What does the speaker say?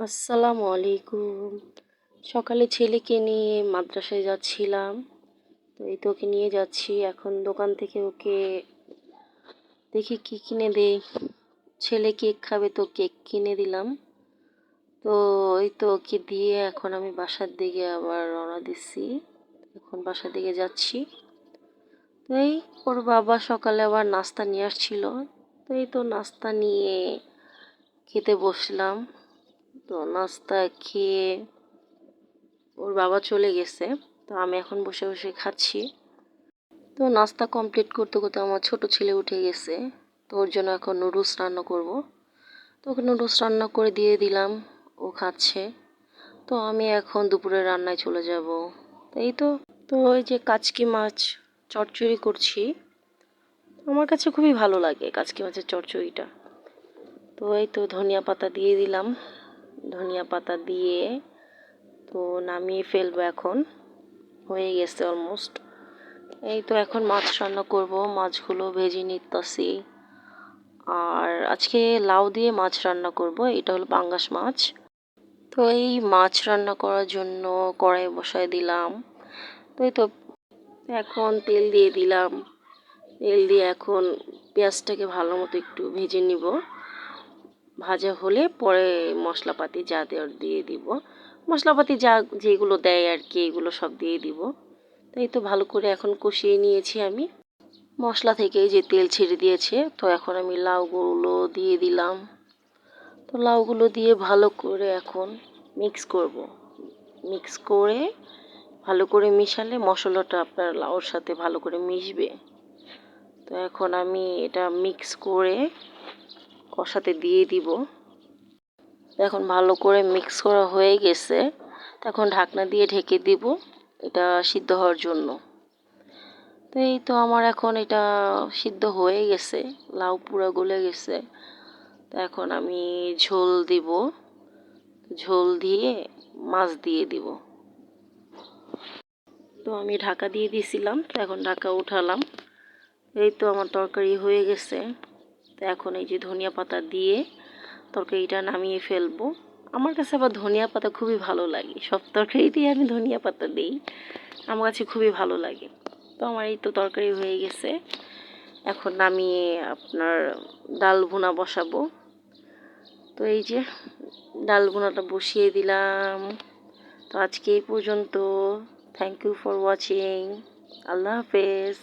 আসসালামু আলাইকুম। সকালে ছেলেকে নিয়ে মাদ্রাসায় যাচ্ছিলাম। তো এই তো ওকে নিয়ে যাচ্ছি। এখন দোকান থেকে ওকে দেখি কি কিনে দেই। ছেলে কেক খাবে তো কেক কিনে দিলাম। তো এই তো ওকে দিয়ে এখন আমি বাসার দিকে আবার রওনা দিচ্ছি। এখন বাসার দিকে যাচ্ছি। তো এই ওর বাবা সকালে আবার নাস্তা নিয়ে আসছিল। তো এই তো নাস্তা নিয়ে খেতে বসলাম। তো নাস্তা খেয়ে ওর বাবা চলে গেছে। তো আমি এখন বসে বসে খাচ্ছি। তো নাস্তা কমপ্লিট করতে করতে আমার ছোট ছেলে উঠে গেছে। তো ওর জন্য এখন নুডলস রান্না করব। তো ওকে নুডলস রান্না করে দিয়ে দিলাম, ও খাচ্ছে। তো আমি এখন দুপুরে রান্নায় চলে যাব। তো এই তো তো ওই যে কাচকি মাছ চচ্চড়ি করছি। আমার কাছে খুবই ভালো লাগে কাচকি মাছের চচ্চড়িটা। তো এই তো ধনিয়া পাতা দিয়ে দিলাম। ধনিয়া পাতা দিয়ে তো নামিয়ে ফেলবো এখন। হয়ে গেছে অলমোস্ট। এই তো এখন মাছ রান্না করব, মাছগুলো ভেজে নিতেছি। আর আজকে লাউ দিয়ে মাছ রান্না করব, এটা হলো পাঙ্গাস মাছ। তো এই মাছ রান্না করার জন্য কড়াই বসায় দিলাম। তো এই তো এখন তেল দিয়ে দিলাম। তেল দিয়ে এখন পেঁয়াজটাকে ভালো মতো একটু ভেজে নিব। ভাজা হলে পরে মশলাপাতি যা দেওয়ার দিয়ে দিব। মশলাপাতি যা যেগুলো দেয় আর কি, এগুলো সব দিয়ে দিব। তাই তো ভালো করে এখন কষিয়ে নিয়েছি আমি। মশলা থেকে যে তেল ছেড়ে দিয়েছে, তো এখন আমি লাউগুলো দিয়ে দিলাম। তো লাউগুলো দিয়ে ভালো করে এখন মিক্স করব। মিক্স করে ভালো করে মিশালে মশলাটা আপনার লাউর সাথে ভালো করে মিশবে। তো এখন আমি এটা মিক্স করে কষাতে দিয়ে দিব। এখন ভালো করে মিক্স করা হয়ে গেছে। তখন ঢাকনা দিয়ে ঢেকে দিব এটা সিদ্ধ হওয়ার জন্য। তো এই তো আমার এখন এটা সিদ্ধ হয়ে গেছে, লাউ পুরো গলে গেছে। তো এখন আমি ঝোল দিব, ঝোল দিয়ে মাছ দিয়ে দিব। তো আমি ঢাকা দিয়ে দিয়েছিলাম, তো এখন ঢাকা উঠালাম। এই তো আমার তরকারি হয়ে গেছে। তো এখন এই যে ধনিয়া পাতা দিয়ে তরকারিটা নামিয়ে ফেলবো। আমার কাছে আবার ধনিয়া পাতা খুবই ভালো লাগে, সব তরকারিতেই আমি ধনিয়া পাতা দিই, আমার কাছে খুবই ভালো লাগে। তো আমার এই তো তরকারি হয়ে গেছে। এখন নামিয়ে আপনার ডাল ভুনা বসাবো। তো এই যে ডাল ভুনাটা বসিয়ে দিলাম। তো আজকে এই পর্যন্ত। Thank you for watching. আল্লাহ হাফেজ।